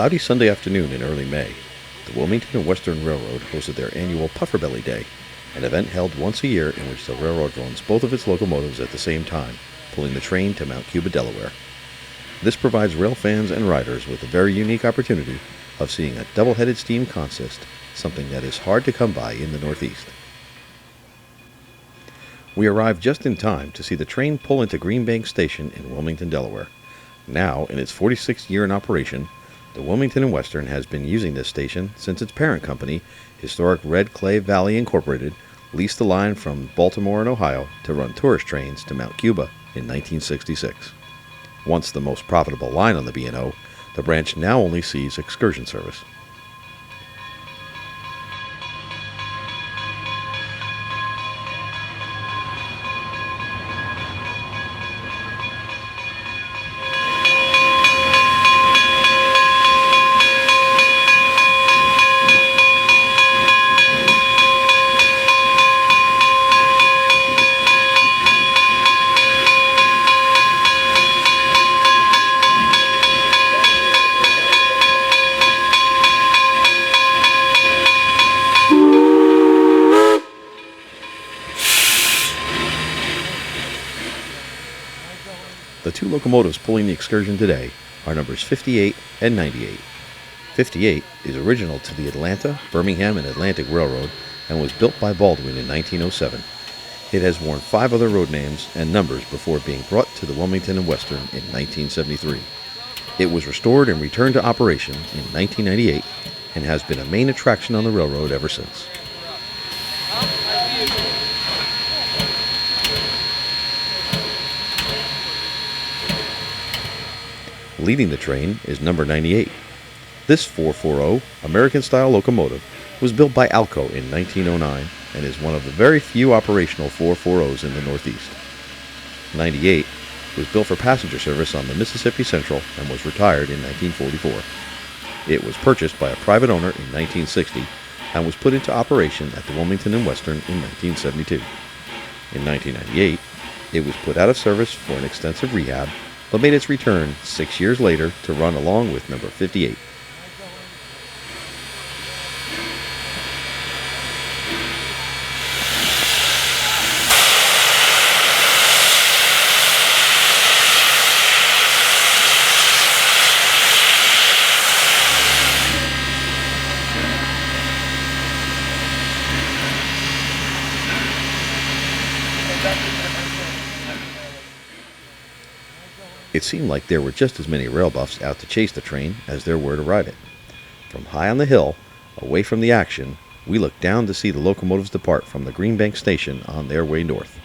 cloudy Sunday afternoon in early May, the Wilmington and Western Railroad hosted their annual Pufferbelly Day, an event held once a year in which the railroad runs both of its locomotives at the same time, pulling the train to Mount Cuba, Delaware. This provides rail fans and riders with a very unique opportunity of seeing a double-headed steam consist, something that is hard to come by in the Northeast. We arrived just in time to see the train pull into Green Bank Station in Wilmington, Delaware. Now, in its 46th year in operation, the Wilmington and Western has been using this station since its parent company, Historic Red Clay Valley Incorporated, leased the line from Baltimore and Ohio to run tourist trains to Mount Cuba in 1966. Once the most profitable line on the B&O, the branch now only sees excursion service. The two locomotives pulling the excursion today are numbers 58 and 98. 58 is original to the Atlanta, Birmingham, and Atlantic Railroad and was built by Baldwin in 1907. It has worn 5 other road names and numbers before being brought to the Wilmington and Western in 1973. It was restored and returned to operation in 1998 and has been a main attraction on the railroad ever since. Leading the train is number 98. This 440 American-style locomotive was built by Alco in 1909 and is one of the very few operational 440s in the Northeast. 98 was built for passenger service on the Mississippi Central and was retired in 1944. It was purchased by a private owner in 1960 and was put into operation at the Wilmington and Western in 1972. In 1998, it was put out of service for an extensive rehab, but made its return 6 years later to run along with number 58. It seemed like there were just as many rail buffs out to chase the train as there were to ride it. From high on the hill, away from the action, we looked down to see the locomotives depart from the Green Bank Station on their way north.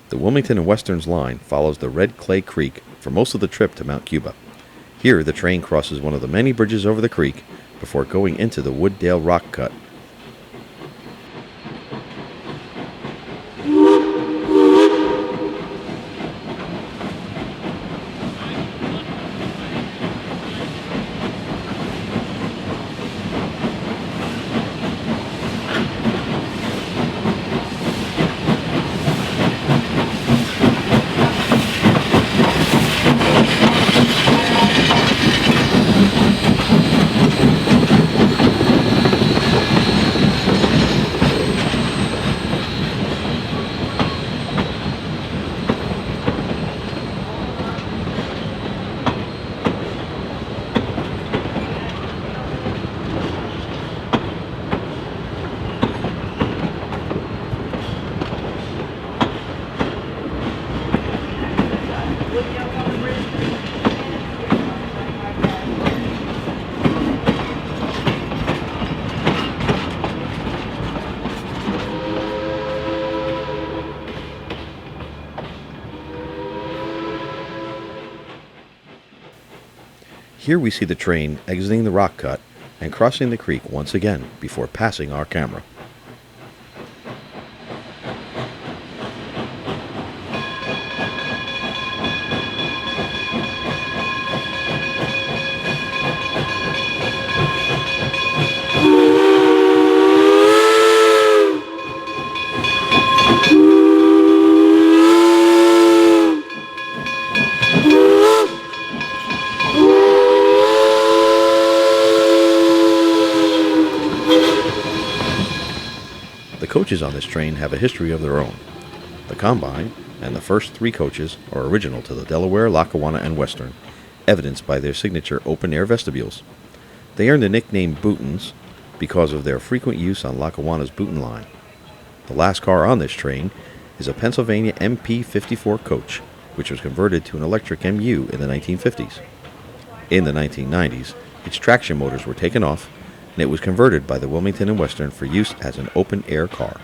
The Wilmington and Western's line follows the Red Clay Creek for most of the trip to Mount Cuba. Here, the train crosses one of the many bridges over the creek before going into the Wooddale Rock Cut. Here we see the train exiting the rock cut and crossing the creek once again before passing our camera. The coaches on this train have a history of their own. The Combine and the first 3 coaches are original to the Delaware, Lackawanna, and Western, evidenced by their signature open-air vestibules. They earned the nickname Bootins because of their frequent use on Lackawanna's Bootin line. The last car on this train is a Pennsylvania MP54 coach, which was converted to an electric MU in the 1950s. In the 1990s, its traction motors were taken off, and it was converted by the Wilmington and Western for use as an open-air car.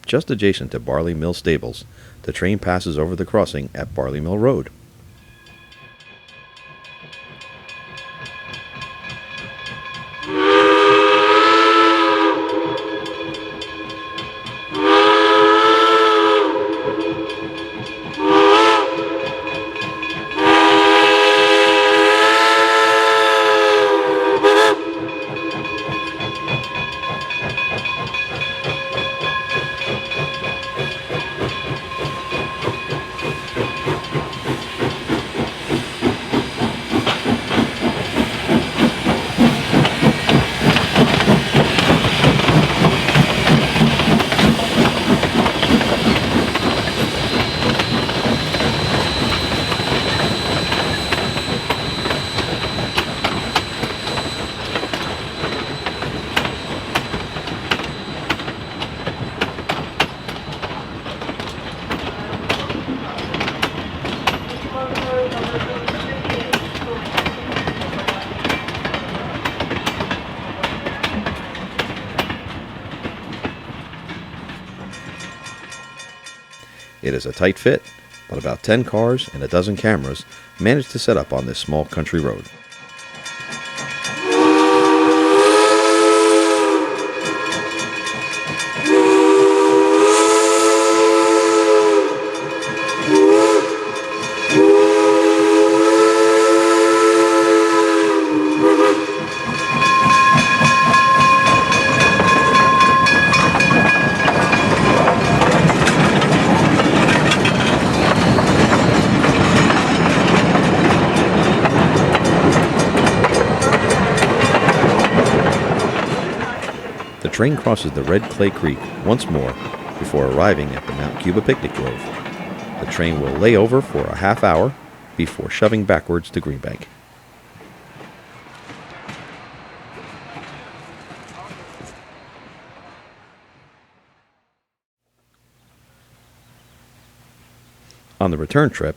Just adjacent to Barley Mill Stables, the train passes over the crossing at Barley Mill Road. It is a tight fit, but about 10 cars and a dozen cameras managed to set up on this small country road. The train crosses the Red Clay Creek once more before arriving at the Mount Cuba Picnic Grove. The train will lay over for a half hour before shoving backwards to Greenbank. On the return trip,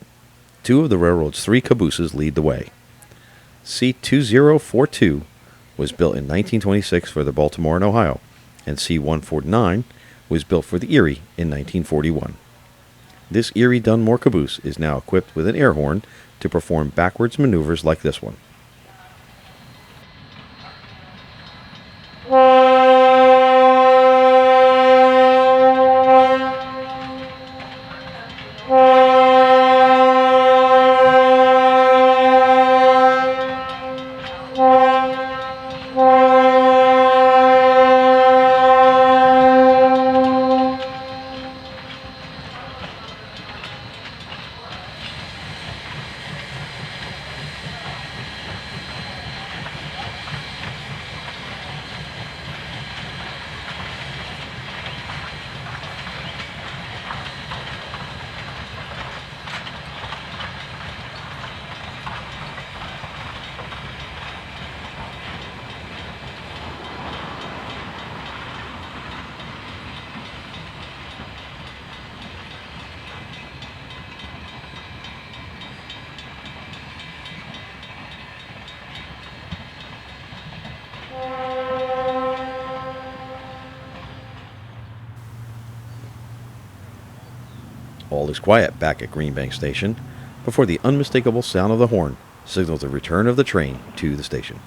2 of the railroad's 3 cabooses lead the way. C-2042 was built in 1926 for the Baltimore and Ohio, and C-149 was built for the Erie in 1941. This Erie Dunmore caboose is now equipped with an air horn to perform backwards maneuvers like this one. All is quiet back at Greenbank Station before the unmistakable sound of the horn signals the return of the train to the station.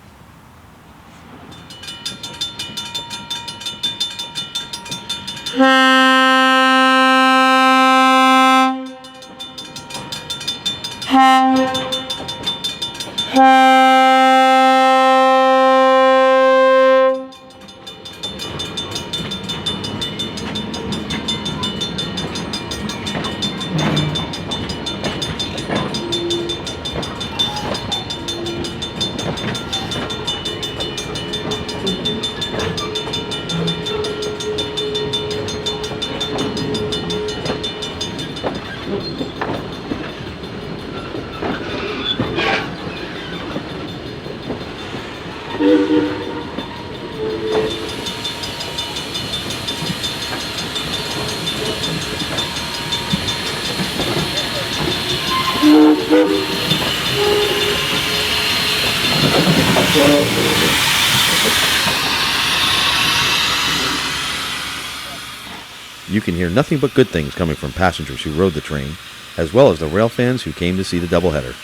You can hear nothing but good things coming from passengers who rode the train, as well as the rail fans who came to see the doubleheader.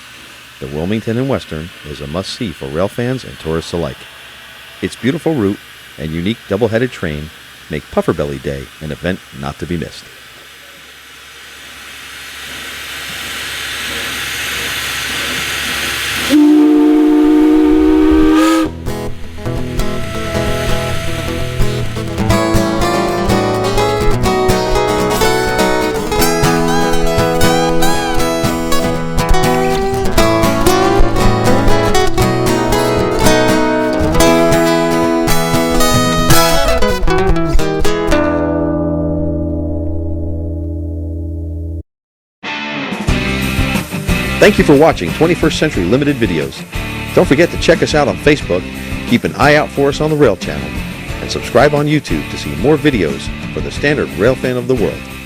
The Wilmington and Western is a must-see for rail fans and tourists alike. Its beautiful route and unique double-headed train make Pufferbelly Day an event not to be missed. Thank you for watching 21st Century Limited Videos. Don't forget to check us out on Facebook, keep an eye out for us on the Rail Channel, and subscribe on YouTube to see more videos for the standard rail fan of the world.